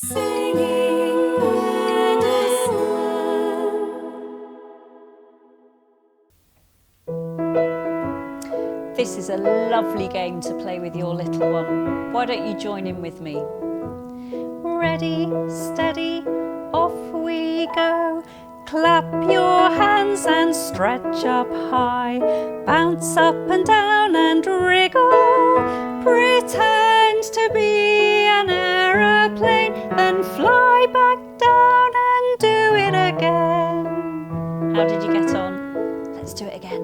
Singing medicine. This is a lovely game to play with your little one. Why don't you join in with me? Ready, steady, off we go. Clap your hands and stretch up high. Bounce up and down and wriggle. Pretend to be an aeroplane, then fly back down and do it again. How did you get on? Let's do it again.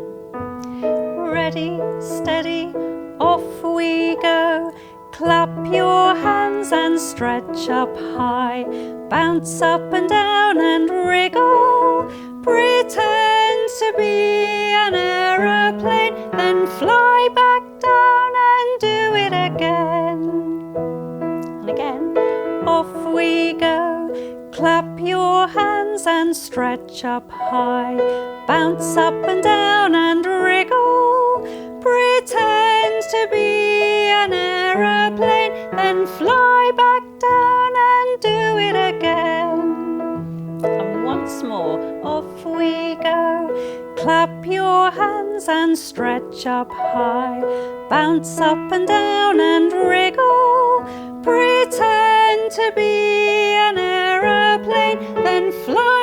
Ready, steady, off we go. Clap your hands and stretch up high. Bounce up and down and wriggle. Pretend to be an aeroplane, then fly back down and do it again. And again, off we go. Clap your hands and stretch up high. Bounce up and down and wriggle. Pretend to be an aeroplane, then fly back down and do it again. And once more, off we go. Clap your hands and stretch up high. Bounce up and down and wriggle. Pretend to be an aeroplane, then fly